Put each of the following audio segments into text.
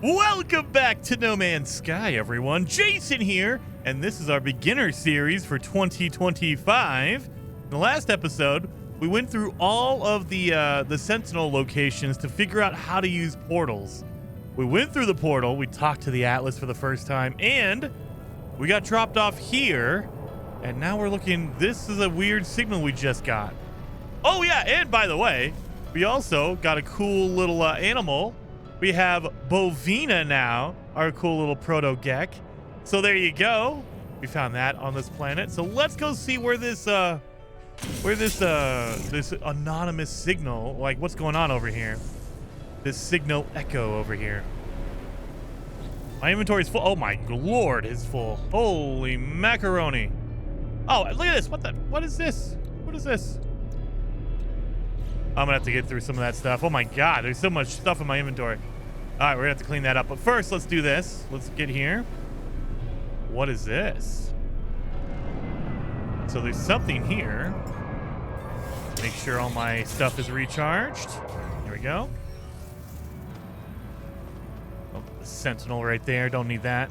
Welcome back to No Man's Sky, everyone. Jason here, and this is our beginner series for 2025. In the last episode, we went through all of the Sentinel locations to figure out how to use portals. We went through the portal, we talked to the Atlas for the first time, and we got dropped off here, and now we're looking. This is a weird signal we just got. Oh yeah, and by the way, we also got a cool little animal. We have Bovina now, our cool little proto-gek. So there you go. We found that on this planet. So let's go see where this anonymous signal, like what's going on over here. This signal echo over here. My inventory is full. Oh my lord, it's full. Holy macaroni. Oh, look at this. What is this? What is this? I'm gonna have to get through some of that stuff. Oh my god, there's so much stuff in my inventory. All right, we're gonna have to clean that up. But first, let's do this. Let's get here. What is this? So there's something here. Make sure all my stuff is recharged. Here we go. Oh, the Sentinel right there. Don't need that.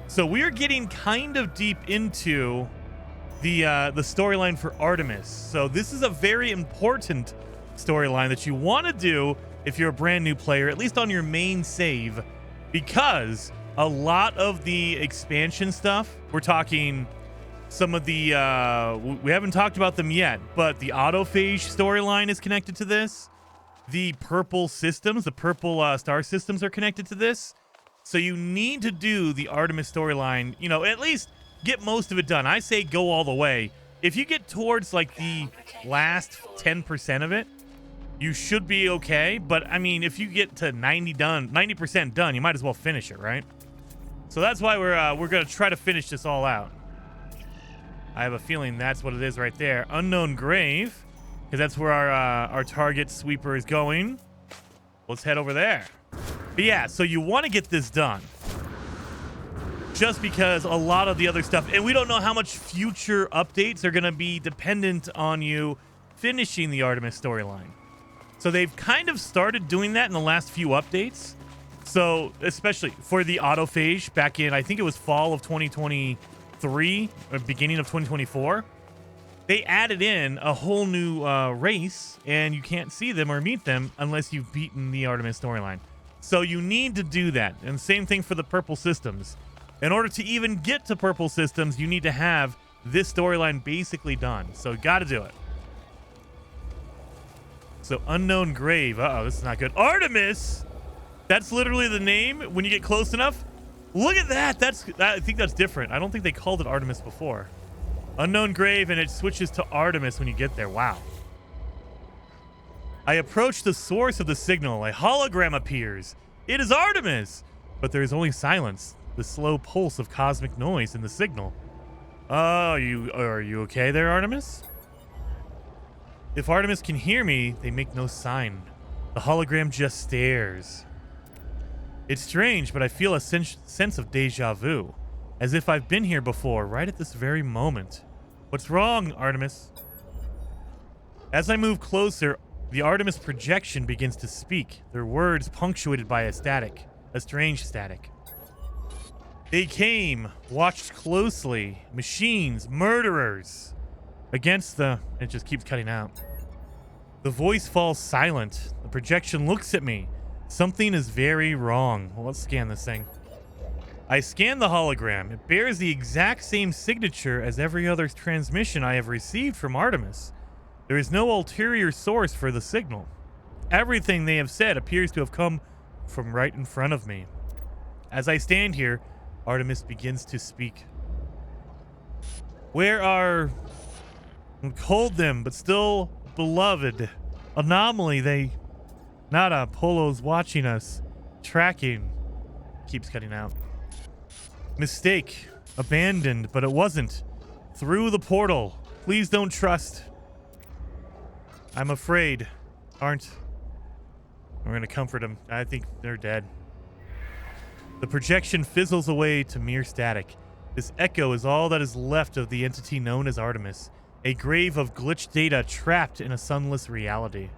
So we're getting kind of deep into the storyline for Artemis. So this is a very important storyline that you want to do if you're a brand new player, at least on your main save, because a lot of the expansion stuff, we're talking some of the we haven't talked about them yet, but the autophage storyline is connected to this. The purple systems, the purple star systems are connected to this. So you need to do the Artemis storyline, you know, at least get most of it done. I say go all the way. If you get towards like the last 10% of it, you should be okay. But I mean, if you get to 90% done, you might as well finish it, right? So that's why we're gonna try to finish this all out. I have a feeling that's what it is right there. Unknown grave, because that's where our target sweeper is going. Let's head over there. But yeah, so you want to get this done. Just because a lot of the other stuff, and we don't know how much future updates are going to be dependent on you finishing the Artemis storyline. So they've kind of started doing that in the last few updates. So especially for the autophage back in, I think it was fall of 2023 or beginning of 2024, they added in a whole new race, and you can't see them or meet them unless you've beaten the Artemis storyline. So you need to do that. And same thing for the purple systems. In order to even get to purple systems, you need to have this storyline basically done. So got to do it. So unknown grave. Uh-oh, this is not good. Artemis! That's literally the name when you get close enough. Look at that. I think that's different. I don't think they called it Artemis before. Unknown grave, and it switches to Artemis when you get there. Wow. I approach the source of the signal. A hologram appears. It is Artemis! But there is only silence. The slow pulse of cosmic noise in the signal. Oh, are you okay there, Artemis? If Artemis can hear me, they make no sign. The hologram just stares. It's strange, but I feel a sense of deja vu, as if I've been here before, right at this very moment. What's wrong, Artemis? As I move closer, the Artemis projection begins to speak, their words punctuated by a strange static. They came, watched closely, machines, murderers. Against the... It just keeps cutting out. The voice falls silent. The projection looks at me. Something is very wrong. Well, let's scan this thing. I scan the hologram. It bears the exact same signature as every other transmission I have received from Artemis. There is no ulterior source for the signal. Everything they have said appears to have come from right in front of me. As I stand here, Artemis begins to speak. Where are... Hold them, but still beloved. Anomaly, they... Nada, Polo's watching us. Tracking. Keeps cutting out. Mistake. Abandoned, but it wasn't. Through the portal. Please don't trust. I'm afraid. Aren't... We're gonna comfort them. I think they're dead. The projection fizzles away to mere static. This echo is all that is left of the entity known as Artemis, a grave of glitched data trapped in a sunless reality.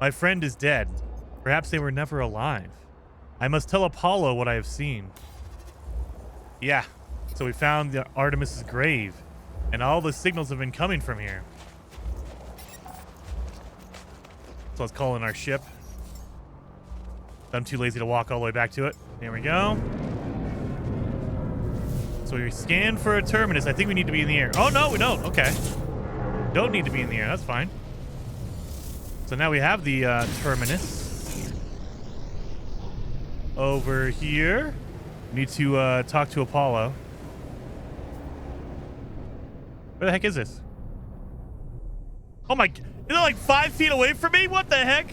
My friend is dead. Perhaps they were never alive. I must tell Apollo what I have seen. Yeah. So we found the Artemis's grave, and all the signals have been coming from here. So let's call in our ship. I'm too lazy to walk all the way back to it. There we go. So we scan for a terminus. I think we need to be in the air. Oh, no, we don't. Okay. Don't need to be in the air. That's fine. So now we have the terminus. Over here. We need to talk to Apollo. Where the heck is this? Oh my... Is it like 5 feet away from me? What the heck?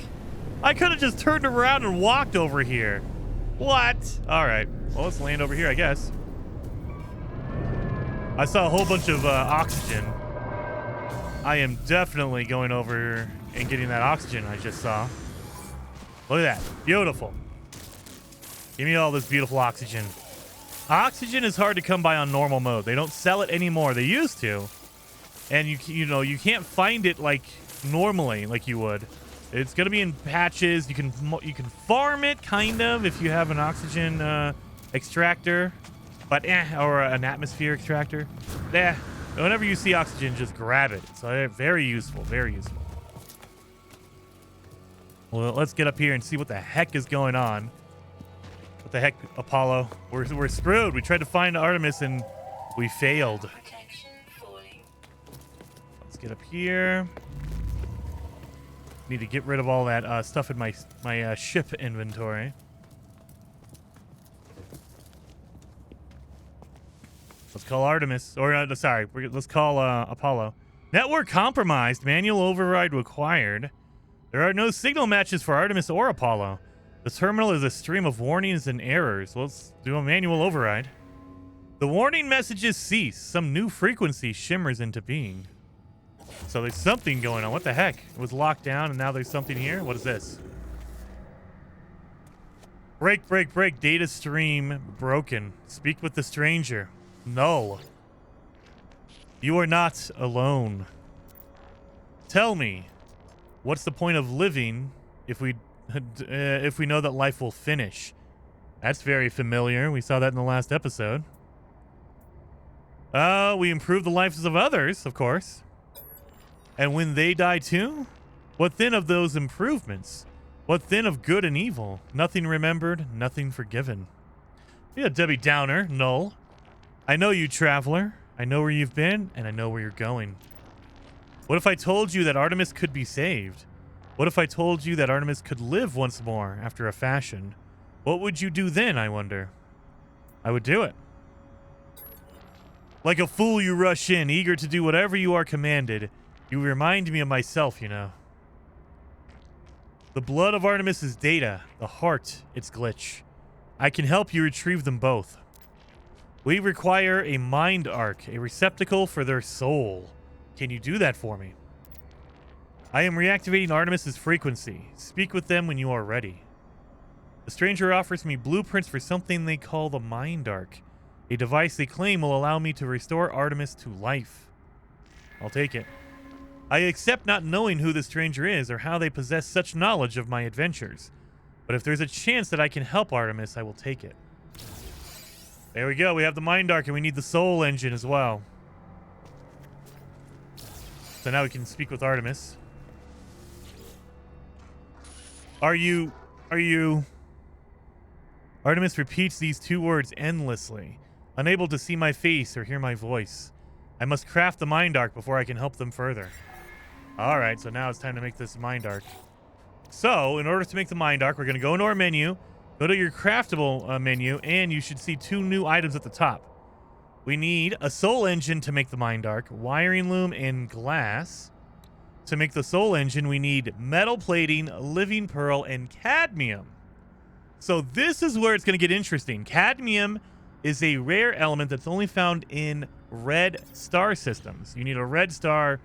I could have just turned around and walked over here. What? All right. Well, let's land over here, I guess. I saw a whole bunch of oxygen. I am definitely going over and getting that oxygen I just saw. Look at that. Beautiful. Give me all this beautiful oxygen. Oxygen is hard to come by on normal mode. They don't sell it anymore. They used to. And you know, you can't find it like normally like you would. It's going to be in patches. You can farm it kind of if you have an oxygen extractor. But or an atmosphere extractor. Whenever you see oxygen, just grab it. So very useful, very useful. Well, let's get up here and see what the heck is going on. What the heck, Apollo? We're screwed. We tried to find Artemis and we failed. Let's get up here. Need to get rid of all that stuff in my ship inventory. Let's call Artemis. Or, sorry, let's call Apollo. Network compromised. Manual override required. There are no signal matches for Artemis or Apollo. The terminal is a stream of warnings and errors. Let's do a manual override. The warning messages cease. Some new frequency shimmers into being. So there's something going on. What the heck? It was locked down and now there's something here? What is this? Break, break, break. Data stream broken. Speak with the stranger. Null. You are not alone. Tell me, what's the point of living if we know that life will finish? That's very familiar. We saw that in the last episode. We improve the lives of others, of course. And when they die too? What then of those improvements? What then of good and evil? Nothing remembered, nothing forgiven. Yeah, Debbie Downer, null. I know you, traveler. I know where you've been, and I know where you're going. What if I told you that Artemis could be saved? What if I told you that Artemis could live once more after a fashion? What would you do then, I wonder? I would do it. Like a fool you rush in, eager to do whatever you are commanded. You remind me of myself, you know. The blood of Artemis is data. The heart, its glitch. I can help you retrieve them both. We require a mind arc, a receptacle for their soul. Can you do that for me? I am reactivating Artemis's frequency. Speak with them when you are ready. The stranger offers me blueprints for something they call the mind arc, a device they claim will allow me to restore Artemis to life. I'll take it. I accept not knowing who the stranger is or how they possess such knowledge of my adventures. But if there's a chance that I can help Artemis, I will take it. There we go. We have the mind arc and we need the soul engine as well. So now we can speak with Artemis. Are you... Artemis repeats these two words endlessly, unable to see my face or hear my voice. I must craft the mind arc before I can help them further. Alright, so now it's time to make this mind arc. So, in order to make the mind arc, we're going to go into our menu, go to your craftable menu, and you should see two new items at the top. We need a soul engine to make the mind arc, wiring loom, and glass. To make the soul engine, we need metal plating, living pearl, and cadmium. So this is where it's going to get interesting. Cadmium is a rare element that's only found in red star systems. You need a red star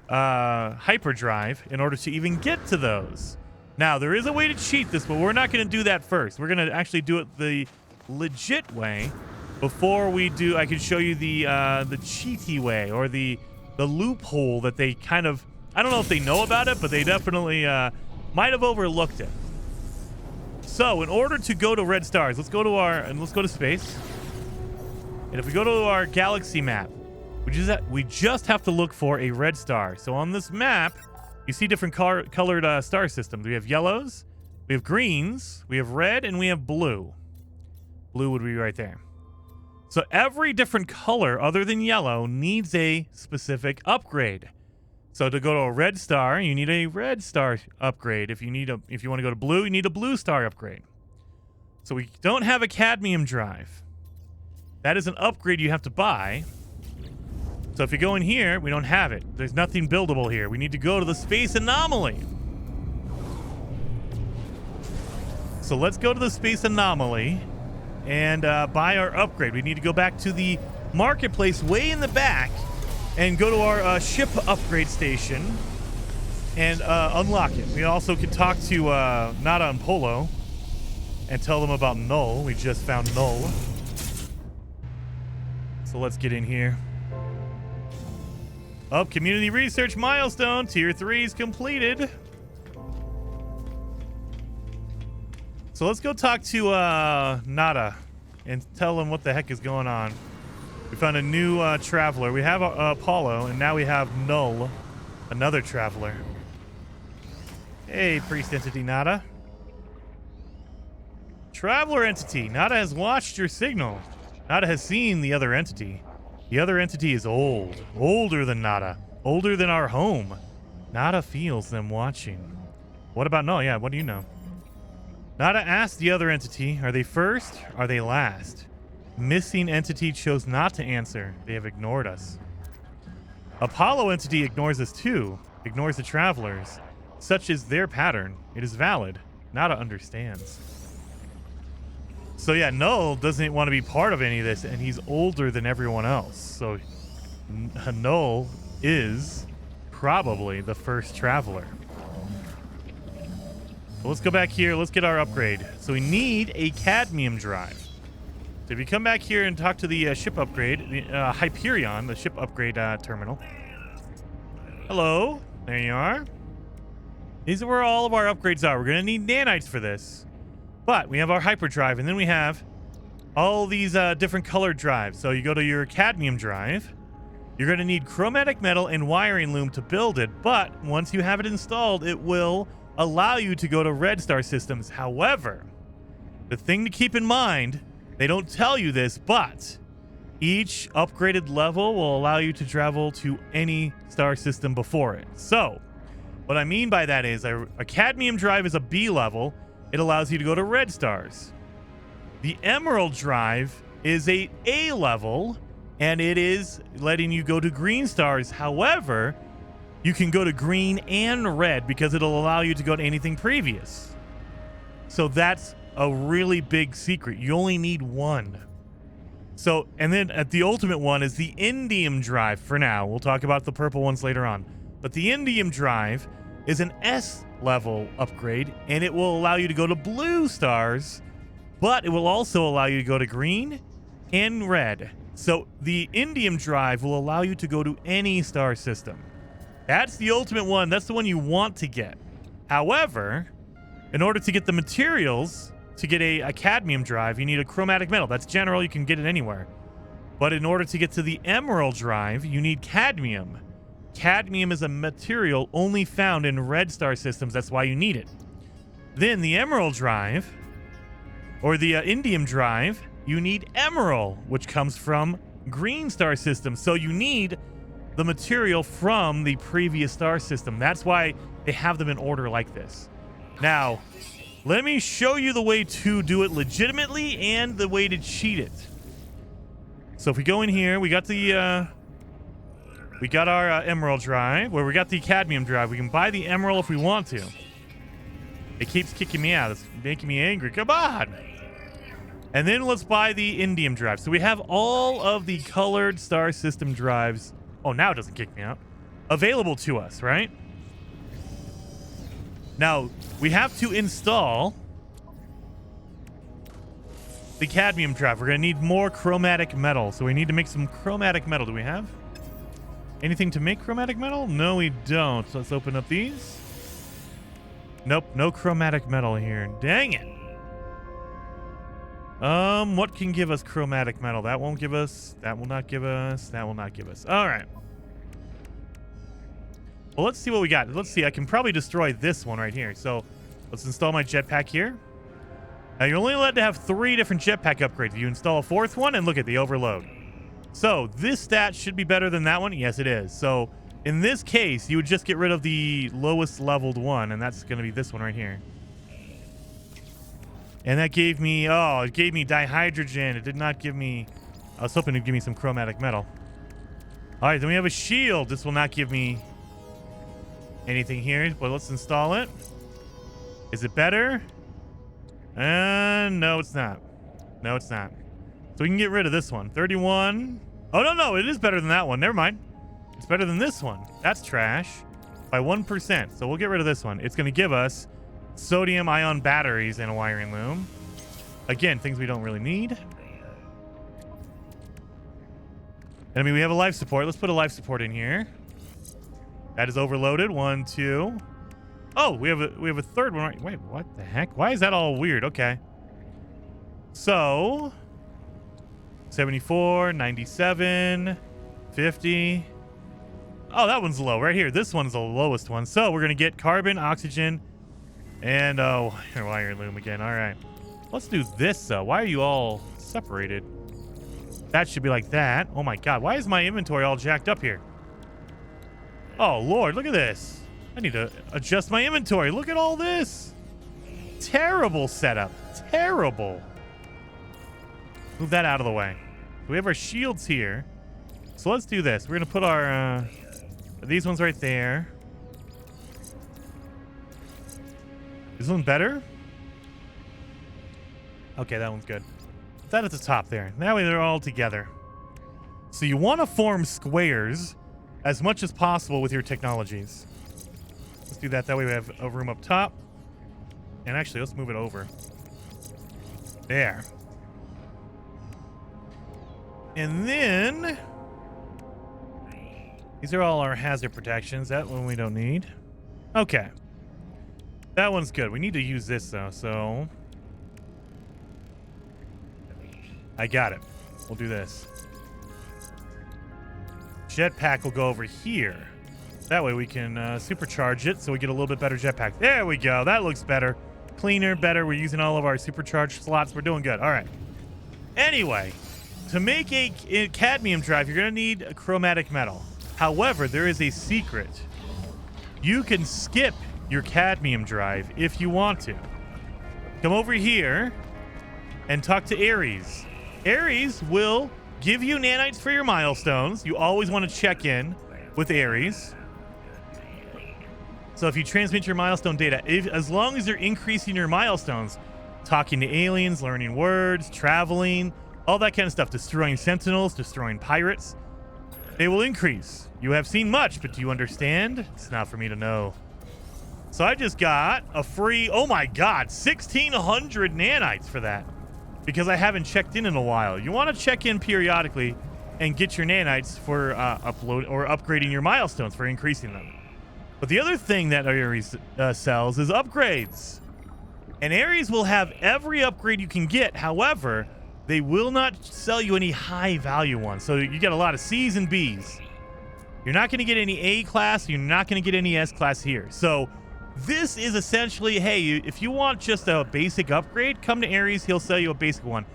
hyperdrive in order to even get to those. Now, there is a way to cheat this, but we're not going to do that first. We're going to actually do it the legit way. Before we do, I can show you the cheaty way, or the loophole that they kind of... I don't know if they know about it, but they definitely might have overlooked it. So in order to go to red stars, let's go to space. And if we go to our galaxy map, we just have to look for a red star. So on this map, you see different colored star systems. We have yellows, we have greens, we have red, and we have blue. Blue would be right there. So every different color other than yellow needs a specific upgrade. So to go to a red star, you need a red star upgrade. If you want to go to blue, you need a blue star upgrade. So we don't have a cadmium drive. That is an upgrade you have to buy. So if you go in here, we don't have it. There's nothing buildable here. We need to go to the space anomaly. So let's go to the space anomaly and buy our upgrade. We need to go back to the marketplace way in the back and go to our ship upgrade station and unlock it. We also can talk to Nada and Polo and tell them about Null. We just found Null. So let's get in here. Community research milestone. Tier 3 is completed. So let's go talk to Nada and tell him what the heck is going on. We found a new traveler. We have Apollo, and now we have Null, another traveler. Hey, priest entity Nada. Traveler entity. Nada has watched your signal. Nada has seen the other entity. The other entity is old. Older than Nada. Older than our home. Nada feels them watching. What about Null? Yeah, what do you know? Nada asked the other entity, are they first? Are they last? Missing entity chose not to answer. They have ignored us. Apollo entity ignores us too. Ignores the travelers. Such is their pattern. It is valid. Nada understands. So yeah, Null doesn't want to be part of any of this, and he's older than everyone else. So Null is probably the first traveler. So let's go back here. Let's get our upgrade. So we need a cadmium drive. So if you come back here and talk to the ship upgrade, the Hyperion, the ship upgrade terminal. Hello. There you are. These are where all of our upgrades are. We're going to need nanites for this. But we have our hyperdrive, and then we have all these different colored drives. So you go to your cadmium drive. You're going to need chromatic metal and wiring loom to build it. But once you have it installed, it will allow you to go to red star systems. However, the thing to keep in mind, they don't tell you this, but each upgraded level will allow you to travel to any star system before it. So what I mean by that is a cadmium drive is a B level. It allows you to go to red stars. The emerald drive is a A level, and it is letting you go to green stars. However, you can go to green and red because it'll allow you to go to anything previous. So that's a really big secret. You only need one. So, and then at the ultimate one is the indium drive for now. We'll talk about the purple ones later on. But the indium drive is an S level upgrade, and it will allow you to go to blue stars, but it will also allow you to go to green and red. So the indium drive will allow you to go to any star system. That's the ultimate one. That's the one you want to get. However, in order to get the materials to get a cadmium drive, you need a chromatic metal. That's general. You can get it anywhere. But in order to get to the emerald drive, you need cadmium. Cadmium is a material only found in red star systems. That's why you need it. Then the emerald drive, or the indium drive, you need emerald, which comes from green star systems. So you need the material from the previous star system. That's why they have them in order like this. Now, let me show you the way to do it legitimately and the way to cheat it. So if we go in here, we got the we got our emerald drive, where we got the cadmium drive. We can buy the emerald if we want to. It keeps kicking me out. It's making me angry. Come on. And then let's buy the indium drive. So we have all of the colored star system drives. Oh, now it doesn't kick me out. Available to us, right? Now, we have to install the cadmium drive. We're going to need more chromatic metal. So we need to make some chromatic metal. Do we have anything to make chromatic metal? No, we don't. So let's open up these. Nope, no chromatic metal here. Dang it. What can give us chromatic metal? That won't give us. That will not give us. That will not give us. All right. Well, let's see what we got. Let's see. I can probably destroy this one right here. So let's install my jetpack here. Now, you're only allowed to have 3 different jetpack upgrades. You install a 4th one, and look at the overload. So this stat should be better than that one. Yes, it is. So in this case, you would just get rid of the lowest leveled one, and that's going to be this one right here. And that gave me, oh, it gave me dihydrogen. It did not give me, I was hoping it'd give me some chromatic metal. All right, then we have a shield. This will not give me anything here, but let's install it. Is it better? No, it's not. No, it's not. So we can get rid of this one. 31. Oh, no, it is better than that one. Never mind. It's better than this one. That's trash by 1%. So we'll get rid of this one. It's going to give us sodium ion batteries and a wiring loom. Again, things we don't really need. And I mean, we have a life support. Let's put a life support in here. That is overloaded. 1, 2. Oh, we have a third one. Right. Wait, what the heck? Why is that all weird? Okay. So 74, 97, 50. Oh, that one's low right here. This one's the lowest one. So we're going to get carbon, oxygen, and wire loom again. All right. Let's do this, though. Why are you all separated? That should be like that. Oh, my God. Why is my inventory all jacked up here? Oh, Lord. Look at this. I need to adjust my inventory. Look at all this. Terrible setup. Terrible. Move that out of the way. We have our shields here. So let's do this. We're going to put our these ones right there. Is this one better? Okay, that one's good. Put that at the top there. That way they're all together. So you want to form squares as much as possible with your technologies. Let's do that. That way we have a room up top. And actually, let's move it over. There. And then these are all our hazard protections. That one we don't need. Okay. That one's good. We need to use this, though, so I got it. We'll do this. Jetpack will go over here. That way we can supercharge it so we get a little bit better jetpack. There we go. That looks better. Cleaner, better. We're using all of our supercharged slots. We're doing good. All right. Anyway, to make a cadmium drive, you're going to need a chromatic metal. However, there is a secret. You can skip your cadmium drive if you want to. Come over here and talk to Ares. Ares will give you nanites for your milestones. You always want to check in with Ares. So if you transmit your milestone data, as long as you're increasing your milestones, talking to aliens, learning words, traveling, all that kind of stuff, destroying sentinels, destroying pirates, they will increase. You have seen much, but do you understand? It's not for me to know. So I just got a free, oh my God, 1,600 nanites for that because I haven't checked in a while. You want to check in periodically and get your nanites for upload or upgrading your milestones for increasing them. But the other thing that Ares sells is upgrades. And Ares will have every upgrade you can get. However, they will not sell you any high value ones. So you get a lot of C's and B's. You're not going to get any A class. You're not going to get any S class here. So this is essentially, hey, if you want just a basic upgrade, come to Ares. He'll sell you a basic one.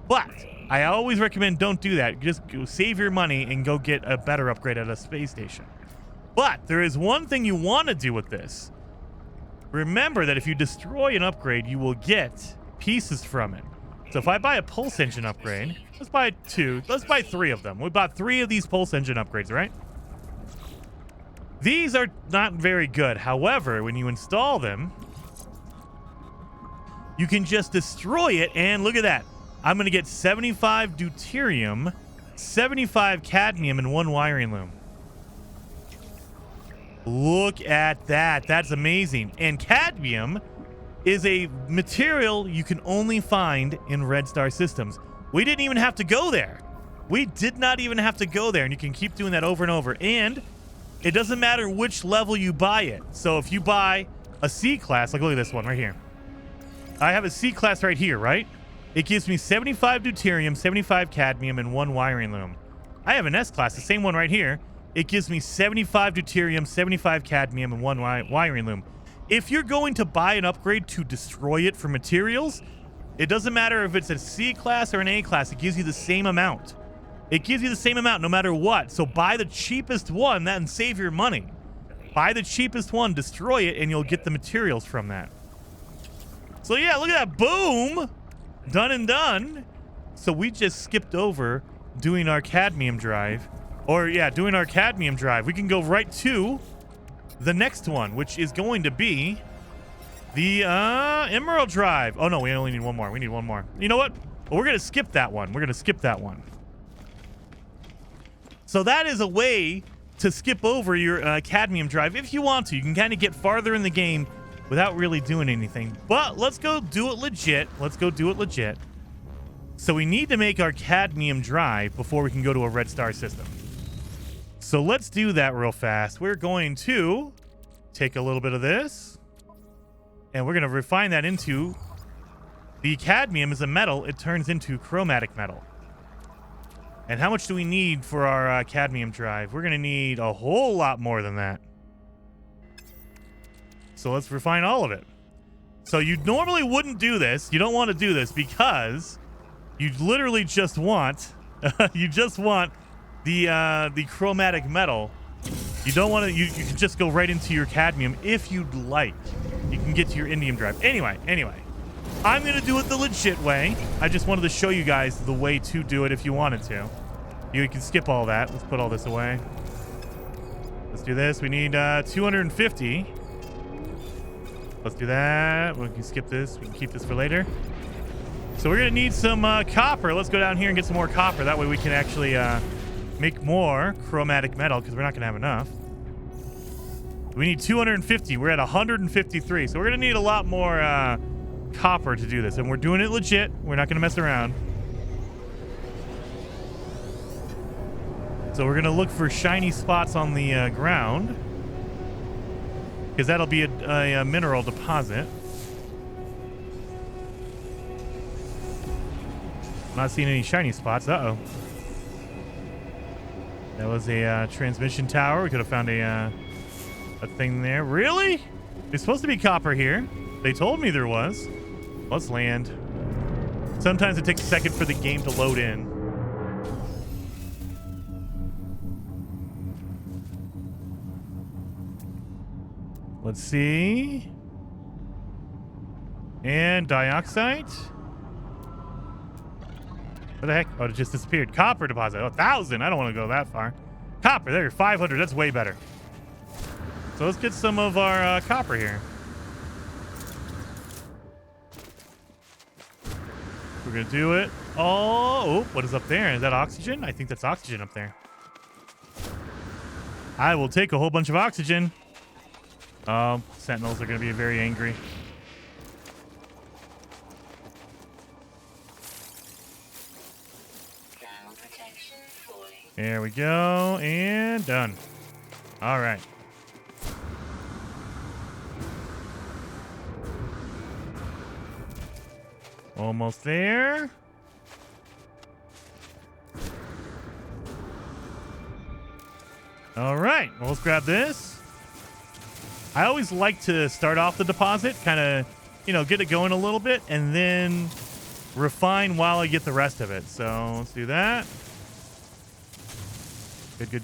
But I always recommend don't do that. Just go save your money and go get a better upgrade at a space station. But there is one thing you want to do with this. Remember that if you destroy an upgrade, you will get pieces from it. So if I buy a pulse engine upgrade, let's buy 2. Let's buy 3 of them. We bought 3 of these pulse engine upgrades, right? These are not very good. However, when you install them, you can just destroy it. And look at that. I'm going to get 75 deuterium, 75 cadmium, and 1 wiring loom. Look at that. That's amazing. And cadmium is a material you can only find in red star systems. We didn't even have to go there. We did not even have to go there. And you can keep doing that over and over. And it doesn't matter which level you buy it. So if you buy a C class, like look at this one right here. I have a C class right here, right? It gives me 75 deuterium, 75 cadmium, and 1 wiring loom. I have an S-Class, the same one right here. It gives me 75 deuterium, 75 cadmium, and 1 wiring loom. If you're going to buy an upgrade to destroy it for materials, it doesn't matter if it's a C-Class or an A-Class. It gives you the same amount. It gives you the same amount no matter what. So buy the cheapest one and save your money. Buy the cheapest one, destroy it, and you'll get the materials from that. So yeah, look at that. Boom! Done and done. So we just skipped over doing our cadmium drive. Or yeah, doing our cadmium drive. We can go right to the next one, which is going to be the emerald drive. Oh no, we only need one more. We need one more. You know what? Well, we're going to skip that one. We're going to skip that one. So that is a way to skip over your cadmium drive if you want to. You can kind of get farther in the game without really doing anything. But let's go do it legit. Let's go do it legit. So we need to make our cadmium drive before we can go to a red star system. So let's do that real fast. We're going to take a little bit of this, and we're going to refine that into the cadmium is a metal. It turns into chromatic metal. And how much do we need for our cadmium drive? We're going to need a whole lot more than that. So let's refine all of it. So you normally wouldn't do this. You don't want to do this because you literally just want the chromatic metal. You don't want to. You can just go right into your cadmium if you'd like. You can get to your indium drive. Anyway. I'm going to do it the legit way. I just wanted to show you guys the way to do it if you wanted to. You can skip all that. Let's put all this away. Let's do this. We need 250. Let's do that. We can skip this. We can keep this for later. So we're going to need some copper. Let's go down here and get some more copper. That way we can actually make more chromatic metal because we're not going to have enough. We need 250. We're at 153. So we're going to need a lot more copper to do this, and we're doing it legit. We're not going to mess around. So we're going to look for shiny spots on the ground because that'll be a mineral deposit. I'm not seeing any shiny spots. Uh-oh. That was a transmission tower. We could have found a thing there. Really? There's supposed to be copper here. They told me there was. Let's land. Sometimes it takes a second for the game to load in. Let's see. And dioxide. What the heck? Oh, it just disappeared. Copper deposit. 1,000. I don't want to go that far. Copper. There, 500. That's way better. So let's get some of our copper here. We're going to do it. Oh, what is up there? Is that oxygen? I think that's oxygen up there. I will take a whole bunch of oxygen. Sentinels are going to be very angry. There we go. And done. All right. Almost there. All right. Well, let's grab this. I always like to start off the deposit, kind of, get it going a little bit, and then refine while I get the rest of it. So let's do that.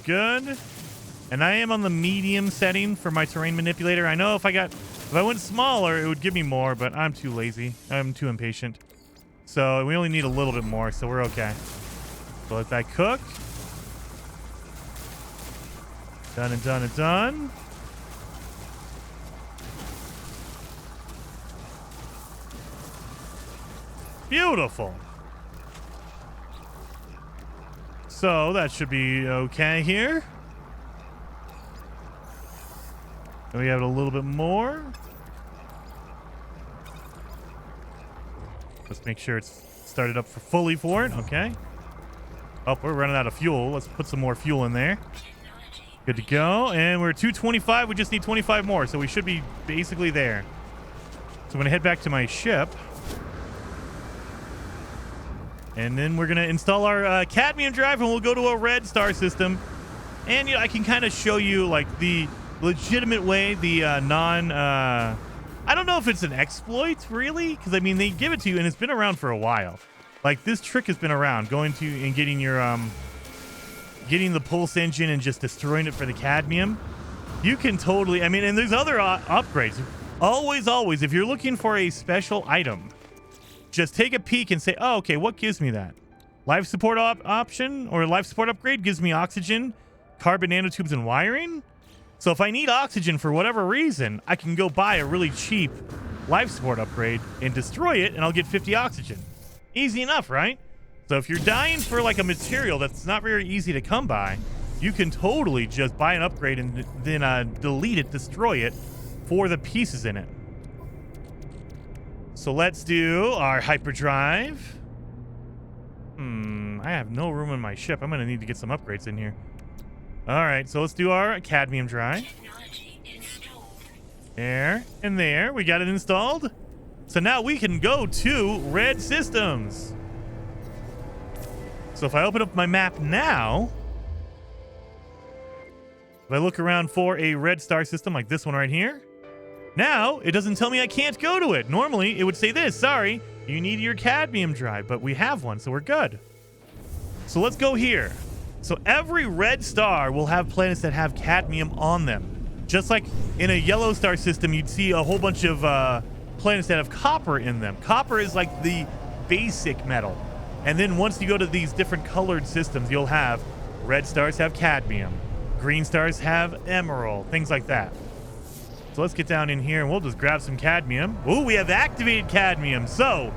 Good. And I am on the medium setting for my terrain manipulator. I know if I went smaller, it would give me more, but I'm too lazy. I'm too impatient. So we only need a little bit more, so we're okay. So let that cook. Done and done and done. Beautiful. So that should be okay here. And we have a little bit more. Let's make sure it's started up fully for it. Okay. Oh, we're running out of fuel. Let's put some more fuel in there. Good to go. And we're 225. We just need 25 more. So we should be basically there. So I'm going to head back to my ship. And then we're going to install our cadmium drive, and we'll go to a red star system. And I can kind of show you like the legitimate way, the I don't know if it's an exploit really, because I mean they give it to you and it's been around for a while. Like this trick has been around, going to and getting your getting the pulse engine and just destroying it for the cadmium. You can totally, I mean, and there's other upgrades. Always, if you're looking for a special item, just take a peek and say, oh, okay, what gives me that? Life support option or life support upgrade gives me oxygen, carbon nanotubes, and wiring. So if I need oxygen for whatever reason, I can go buy a really cheap life support upgrade and destroy it, and I'll get 50 oxygen. Easy enough, right? So if you're dying for like a material that's not very easy to come by, you can totally just buy an upgrade and then delete it, destroy it for the pieces in it. So let's do our hyperdrive. I have no room in my ship. I'm going to need to get some upgrades in here. All right, so let's do our cadmium drive. There and there. We got it installed. So now we can go to red systems. So if I open up my map now, if I look around for a red star system like this one right here, now it doesn't tell me I can't go to it. Normally it would say this, sorry, you need your cadmium drive, but we have one, so we're good. So let's go here. So every red star will have planets that have cadmium on them. Just like in a yellow star system, you'd see a whole bunch of planets that have copper in them. Copper is like the basic metal. And then once you go to these different colored systems, you'll have red stars have cadmium, green stars have emerald, things like that. So let's get down in here and we'll just grab some cadmium. Ooh, we have activated cadmium. So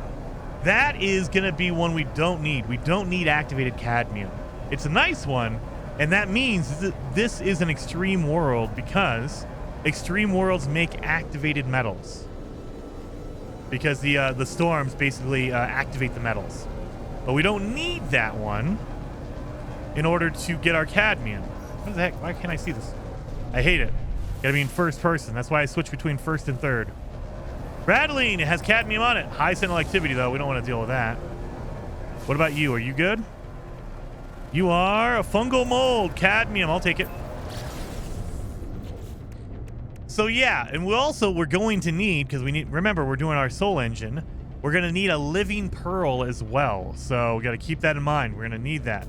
that is going to be one we don't need. We don't need activated cadmium. It's a nice one, and that means that this is an extreme world because extreme worlds make activated metals. Because the storms basically activate the metals. But we don't need that one in order to get our cadmium. What the heck? Why can't I see this? I hate it. Gotta be in first person. That's why I switch between first and third. Rattling, it has cadmium on it. High sentinel activity, though. We don't want to deal with that. What about you? Are you good? You are a fungal mold. Cadmium. I'll take it. So yeah, and we're going to need, because we need, remember, we're doing our soul engine. We're going to need a living pearl as well. So we got to keep that in mind. We're going to need that.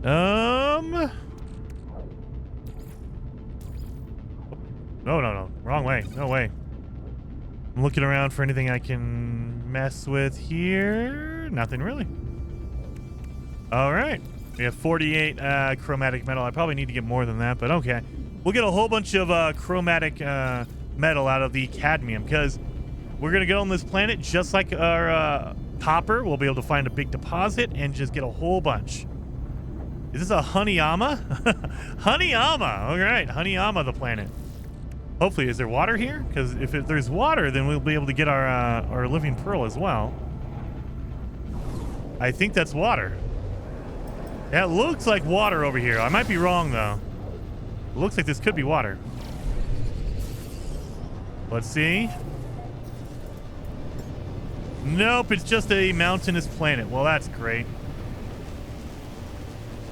No. Wrong way. No way. I'm looking around for anything I can mess with here. Nothing really. All right. We have 48 chromatic metal. I probably need to get more than that, but okay. We'll get a whole bunch of chromatic metal out of the cadmium because we're going to get on this planet just like our copper. We'll be able to find a big deposit and just get a whole bunch. Is this a Honeyama? Honeyama. All right. Honeyama, the planet. Hopefully, is there water here? Because if there's water, then we'll be able to get our living pearl as well. I think that's water. Yeah, it looks like water over here. I might be wrong, though. It looks like this could be water. Let's see. Nope, it's just a mountainous planet. Well, that's great.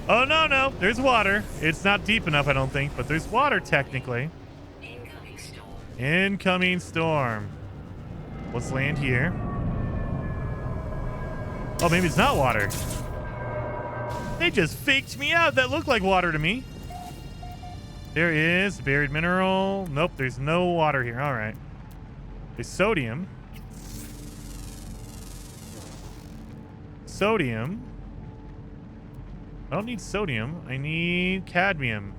Oh, no. There's water. It's not deep enough, I don't think, but there's water technically. Incoming storm. Let's land here. Oh, maybe it's not water. They just faked me out. That looked like water to me. There is buried mineral. Nope, there's no water here. All right. There's sodium. Sodium. I don't need sodium. I need cadmium.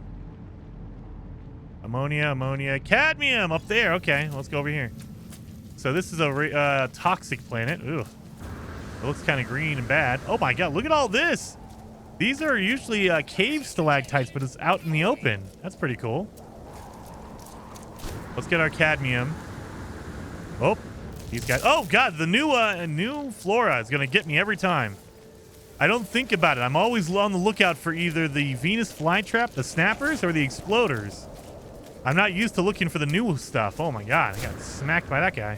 Ammonia, cadmium up there. Okay, let's go over here. So this is a toxic planet. Ooh, it looks kind of green and bad. Oh my god, look at all this. These are usually cave stalactites, but it's out in the open. That's pretty cool. Let's get our cadmium. Oh, these guys. Oh god, the new flora is gonna get me every time. I don't think about it. I'm always on the lookout for either the Venus flytrap, the snappers, or the exploders. I'm not used to looking for the new stuff. Oh my god, I got smacked by that guy.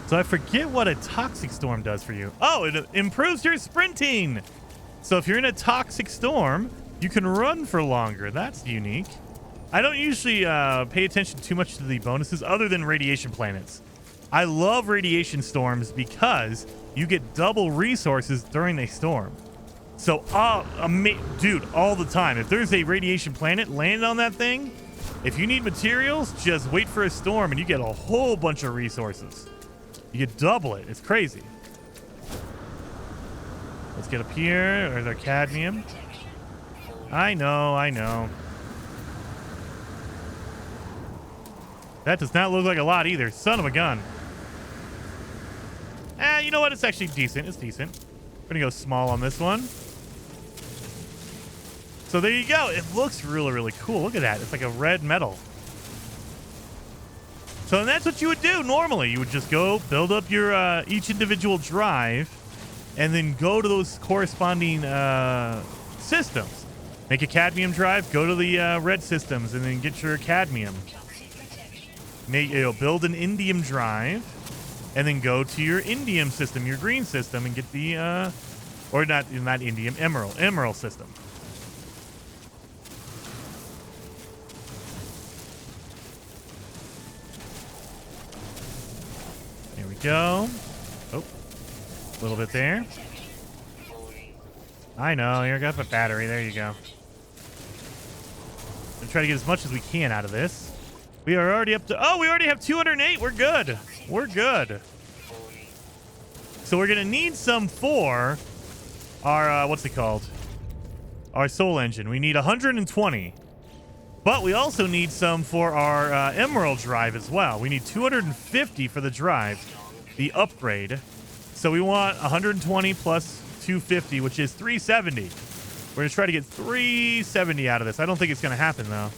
So I forget what a toxic storm does for you. Oh, it improves your sprinting. So if you're in a toxic storm, you can run for longer. That's unique. I don't usually pay attention too much to the bonuses other than radiation planets. I love radiation storms because you get double resources during a storm. So, dude, all the time. If there's a radiation planet landing on that thing, if you need materials, just wait for a storm and you get a whole bunch of resources. You get double it. It's crazy. Let's get up here. There's our cadmium. I know. That does not look like a lot either. Son of a gun. You know what? It's actually decent. It's decent. We're going to go small on this one. So there you go. It looks really, really cool. Look at that. It's like a red metal. So that's what you would do normally. You would just go build up your each individual drive and then go to those corresponding systems. Make a cadmium drive, go to the red systems, and then get your cadmium. Build an indium drive, and then go to your indium system, your green system, and get the or not indium, emerald system. There we go. Oh, a little bit there. I know. Here, got the battery. There you go. I'm trying to get as much as we can out of this. We are already up to... Oh, we already have 208. We're good. We're good. So we're going to need some for our... what's it called? Our soul engine. We need 120. But we also need some for our emerald drive as well. We need 250 for the drive, the upgrade. So we want 120 plus 250, which is 370. We're going to try to get 370 out of this. I don't think it's going to happen, though.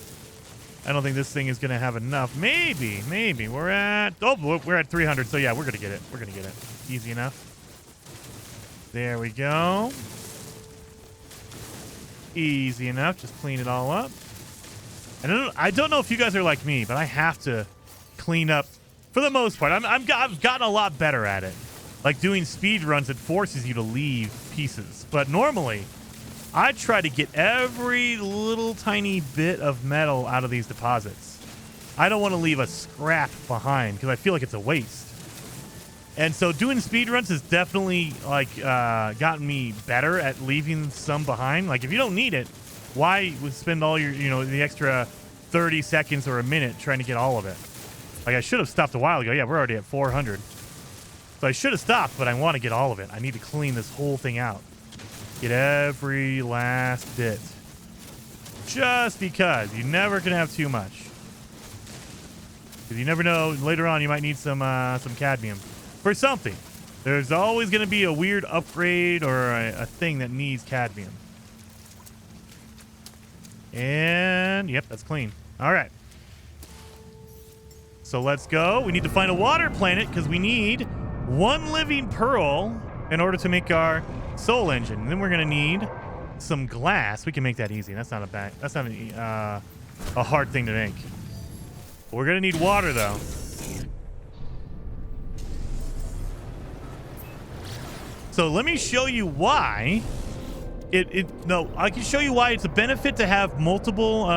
I don't think this thing is going to have enough. Maybe. We're at 300. So, yeah, we're going to get it. We're going to get it. Easy enough. There we go. Easy enough. Just clean it all up. I don't know if you guys are like me, but I have to clean up for the most part. I've gotten a lot better at it. Like doing speed runs, it forces you to leave pieces. But normally, I try to get every little tiny bit of metal out of these deposits. I don't want to leave a scrap behind because I feel like it's a waste. And so doing speed runs has definitely gotten me better at leaving some behind. Like if you don't need it, why spend all your, the extra 30 seconds or a minute trying to get all of it? Like I should have stopped a while ago. Yeah, we're already at 400. So I should have stopped, but I want to get all of it. I need to clean this whole thing out. Get every last bit. Just because. You're never going to have too much. Because you never know, later on you might need some cadmium. For something. There's always going to be a weird upgrade or a thing that needs cadmium. And, yep, that's clean. All right. So let's go. We need to find a water planet because we need one living pearl in order to make our soul engine. And then we're going to need some glass. We can make that easy. That's not a hard thing to make. We're going to need water, though. So let me show you why I can show you why it's a benefit to have multiple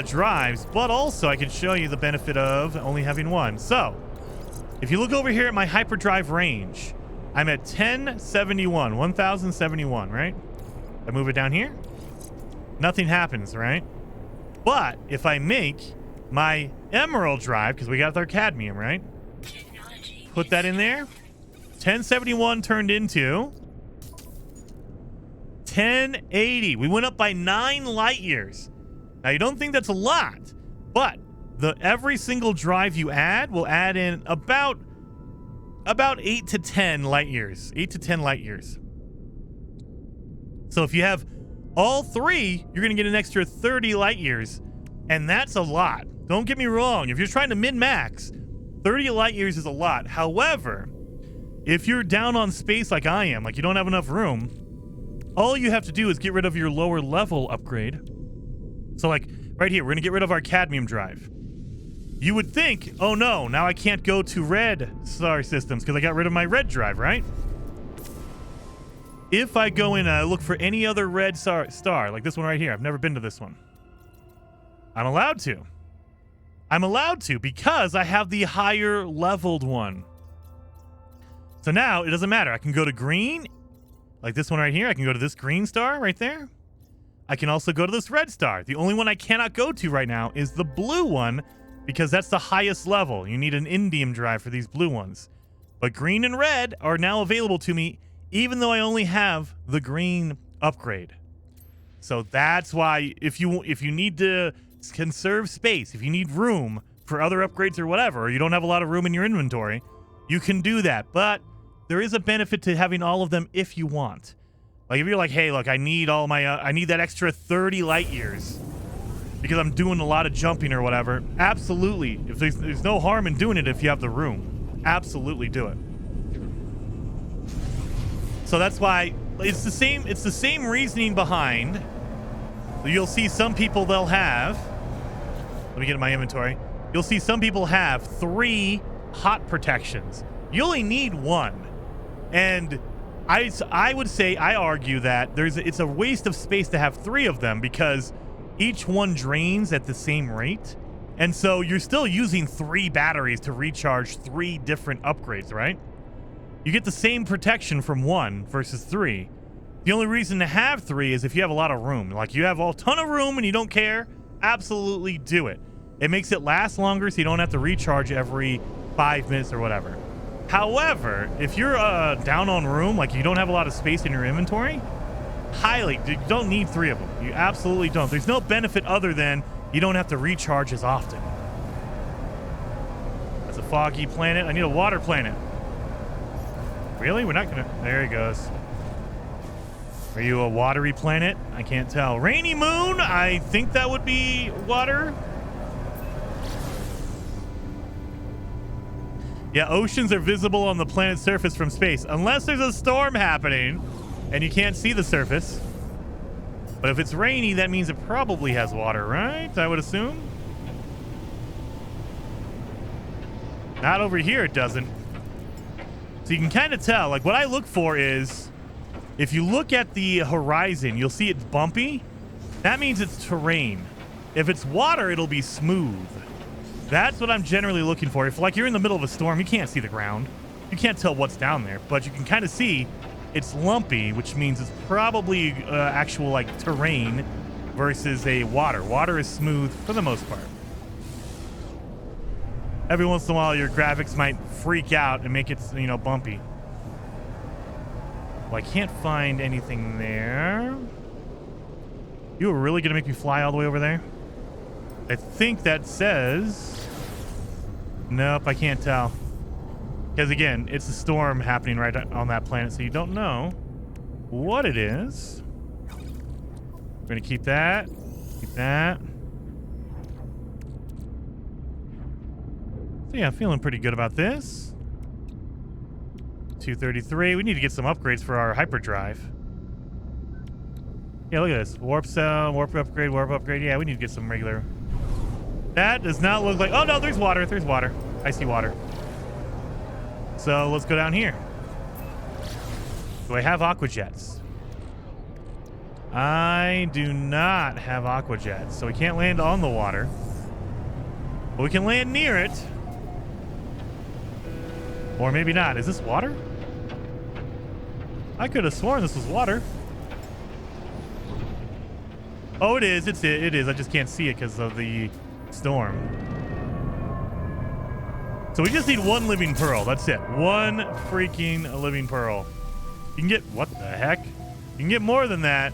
drives, but also I can show you the benefit of only having one. So if you look over here at my hyperdrive range, I'm at 1071, right? I move it down here, nothing happens, right? But if I make my emerald drive, because we got our cadmium, right? Put that in there. 1071 turned into 1080. We went up by 9 light years. Now, you don't think that's a lot, but every single drive you add will add in about 8 to 10 light years. 8 to 10 light years. So if you have all 3, you're going to get an extra 30 light years, and that's a lot. Don't get me wrong. If you're trying to min-max, 30 light years is a lot. However, if you're down on space like I am, like you don't have enough room, all you have to do is get rid of your lower level upgrade. So like right here, we're going to get rid of our cadmium drive. you would think, oh no, now I can't go to red star systems because I got rid of my red drive, right? If I go in and look for any other red star, like this one right here, I've never been to this one. I'm allowed to. I'm allowed to because I have the higher leveled one. So now it doesn't matter. I can go to green, like this one right here. I can go to this green star right there. I can also go to this red star. The only one I cannot go to right now is the blue one because that's the highest level. You need an indium drive for these blue ones. But green and red are now available to me even though I only have the green upgrade. So that's why if you need to conserve space, if you need room for other upgrades or whatever, or you don't have a lot of room in your inventory, you can do that. But there is a benefit to having all of them if you want. Like if you're like, hey, look, I need all my I need that extra 30 light years because I'm doing a lot of jumping or whatever. Absolutely. If there's no harm in doing it if you have the room. Absolutely do it. So that's why it's the same reasoning behind. You'll see some people they'll have, let me get in my inventory. You'll see some people have 3 hot protections. You only need 1. And I would say, I argue that it's a waste of space to have 3 of them because each one drains at the same rate. And so you're still using 3 batteries to recharge 3 different upgrades, right? You get the same protection from 1 versus 3. The only reason to have 3 is if you have a lot of room. Like you have a ton of room and you don't care, absolutely do it. It makes it last longer so you don't have to recharge every 5 minutes or whatever. However, if you're down on room, like you don't have a lot of space in your inventory, you don't need 3 of them. You absolutely don't. There's no benefit other than you don't have to recharge as often. That's a foggy planet. I need a water planet. Really? We're not gonna... There he goes. Are you a watery planet? I can't tell. Rainy moon? I think that would be water. Yeah, oceans are visible on the planet's surface from space, unless there's a storm happening and you can't see the surface. But if it's rainy, that means it probably has water, right? I would assume. Not over here, it doesn't. So you can kind of tell, like what I look for is, if you look at the horizon, you'll see it's bumpy. That means it's terrain. If it's water, it'll be smooth. That's what I'm generally looking for. If like you're in the middle of a storm, you can't see the ground. You can't tell what's down there, but you can kind of see it's lumpy, which means it's probably actual like terrain versus a water. Water is smooth for the most part. Every once in a while, your graphics might freak out and make it, you know, bumpy. Well, I can't find anything there. You were really going to make me fly all the way over there? I think that says... Nope, I can't tell. Because, again, it's a storm happening right on that planet, so you don't know what it is. We're going to keep that. Keep that. So, yeah, feeling pretty good about this. 233. We need to get some upgrades for our hyperdrive. Yeah, look at this. Warp cell, warp upgrade. Yeah, we need to get some regular... That does not look like... Oh, no, there's water. There's water. I see water. So let's go down here. Do I have aqua jets? I do not have aqua jets, so we can't land on the water. But we can land near it. Or maybe not. Is this water? I could have sworn this was water. Oh, it is. It is. I just can't see it because of the storm. So we just need 1 living pearl. That's it. 1 freaking living pearl. You can get... What the heck? You can get more than that.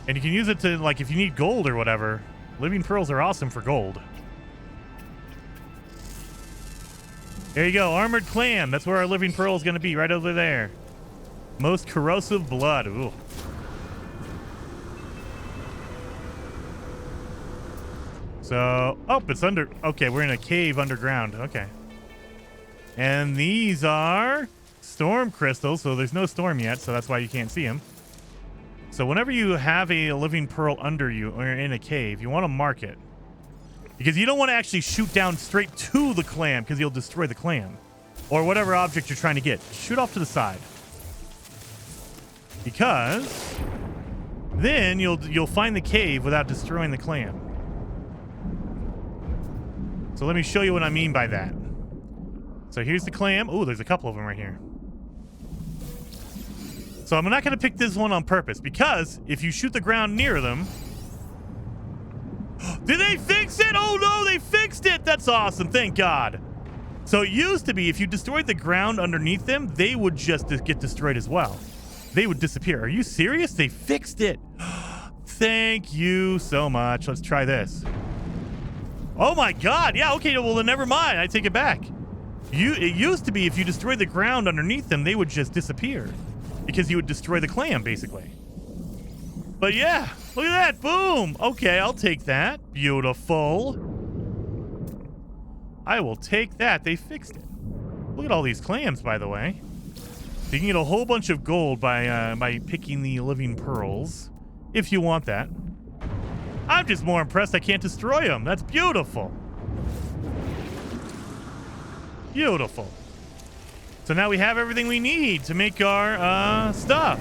And you can use it to, like, if you need gold or whatever. Living pearls are awesome for gold. There you go. Armored clam. That's where our living pearl is going to be. Right over there. Most corrosive blood. Ooh. So, oh, it's under, okay, we're in a cave underground. Okay. And these are storm crystals, so there's no storm yet, so that's why you can't see them. So whenever you have a living pearl under you or in a cave, you want to mark it. Because you don't want to actually shoot down straight to the clam because you'll destroy the clam. Or whatever object you're trying to get. Shoot off to the side. Because then you'll find the cave without destroying the clam. So let me show you what I mean by that. So here's the clam. Oh, there's a couple of them right here. So I'm not going to pick this one on purpose because if you shoot the ground near them... Did they fix it? Oh no, they fixed it! That's awesome, thank God. So it used to be if you destroyed the ground underneath them, they would just get destroyed as well. They would disappear. Are you serious? They fixed it. Thank you so much. Let's try this. Oh my God. Yeah, okay, well then never mind. I take it back. It used to be if you destroyed the ground underneath them, they would just disappear. Because you would destroy the clam, basically. But yeah, look at that. Boom. Okay, I'll take that. Beautiful. I will take that. They fixed it. Look at all these clams, by the way. You can get a whole bunch of gold by picking the living pearls, if you want that. I'm just more impressed I can't destroy them. That's beautiful. Beautiful. So now we have everything we need to make our stuff.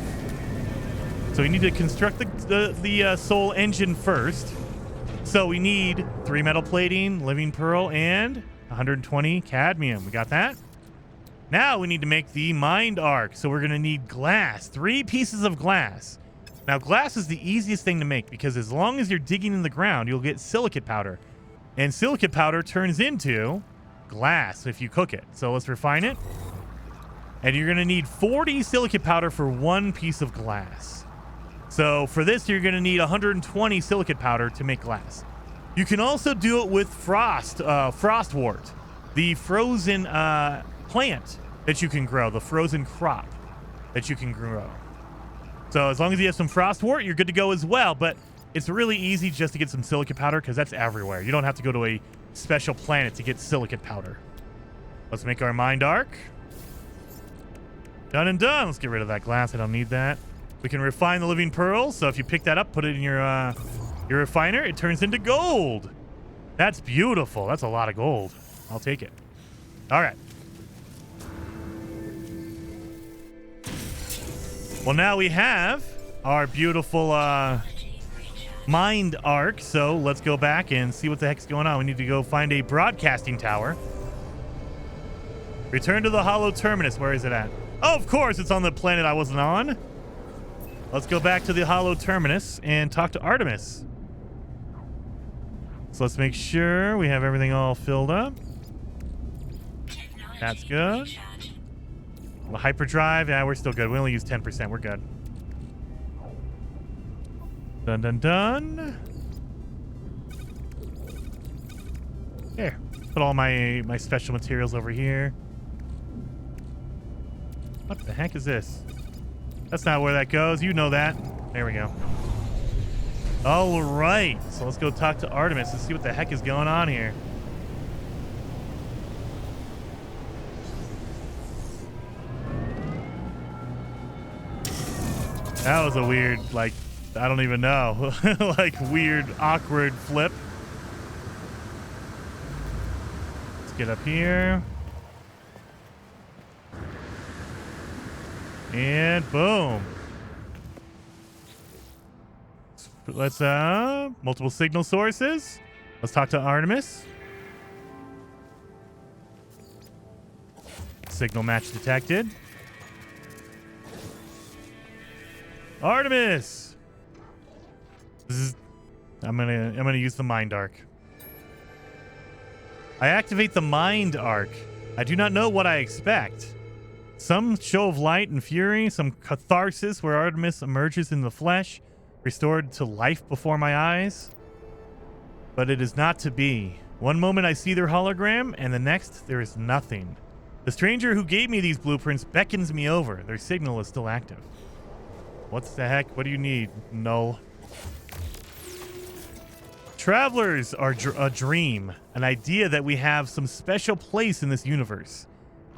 So we need to construct the soul engine first. So we need 3 metal plating, living pearl, and 120 cadmium. We got that? Now we need to make the mind arc. So we're going to need glass, 3 pieces of glass. Now glass is the easiest thing to make because as long as you're digging in the ground, you'll get silicate powder. And silicate powder turns into glass if you cook it. So let's refine it. And you're going to need 40 silicate powder for 1 piece of glass. So for this, you're going to need 120 silicate powder to make glass. You can also do it with frostwort, the frozen plant that you can grow, the frozen crop that you can grow. So as long as you have some frostwort, you're good to go as well. But it's really easy just to get some silicate powder because that's everywhere. You don't have to go to a special planet to get silicate powder. Let's make our mind arc. Done and done. Let's get rid of that glass. I don't need that. We can refine the living pearl. So if you pick that up, put it in your refiner, it turns into gold. That's beautiful. That's a lot of gold. I'll take it. All right. Well, now we have our beautiful mind arc. So let's go back and see what the heck's going on. We need to go find a broadcasting tower. Return to the hollow terminus. Where is it at? Oh, of course, it's on the planet I wasn't on. Let's go back to the hollow terminus and talk to Artemis. So let's make sure we have everything all filled up. That's good. The hyperdrive, yeah, we're still good. We only use 10%. We're good. Dun, dun, dun. Here, put all my special materials over here. What the heck is this? That's not where that goes. You know that. There we go. All right. So let's go talk to Artemis and see what the heck is going on here. That was a weird, like, I don't even know. Like, weird, awkward flip. Let's get up here. And boom. Let's multiple signal sources. Let's talk to Artemis. Signal match detected. Artemis. I'm gonna use the mind arc. I activate the mind arc. I do not know what I expect. Some show of light and fury, some catharsis where Artemis emerges in the flesh, restored to life before my eyes. But it is not to be. One moment I see their hologram, and the next there is nothing. The stranger who gave me these blueprints beckons me over. Their signal is still active. What the heck? What do you need? Null. Travelers are a dream, an idea that we have some special place in this universe.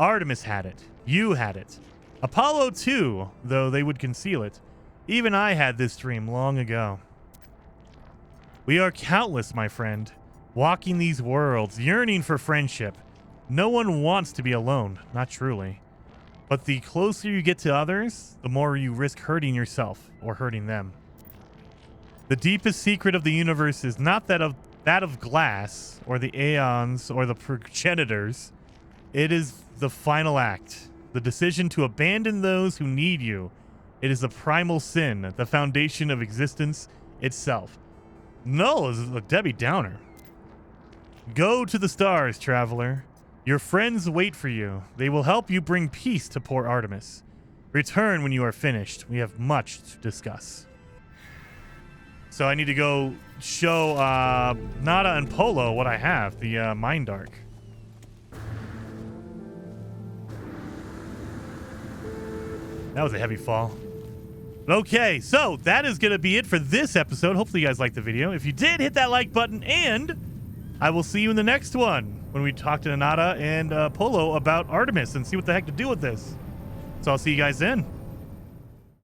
Artemis had it. You had it. Apollo too, though they would conceal it. Even I had this dream long ago. We are countless, my friend. walking these worlds, yearning for friendship. No one wants to be alone, not truly. But the closer you get to others, the more you risk hurting yourself or hurting them. The deepest secret of the universe is not that of glass or the aeons or the progenitors. It is the final act, the decision to abandon those who need you. It is the primal sin, the foundation of existence itself. No, this is a Debbie Downer. Go to the stars, traveler. Your friends wait for you. They will help you bring peace to poor Artemis. Return when you are finished. We have much to discuss. So I need to go show Nada and Polo what I have, the Mind Dark. That was a heavy fall. Okay, so that is going to be it for this episode. Hopefully you guys liked the video. If you did, hit that like button, and I will see you in the next one when we talk to Nada and Polo about Artemis and see what the heck to do with this. So I'll see you guys then.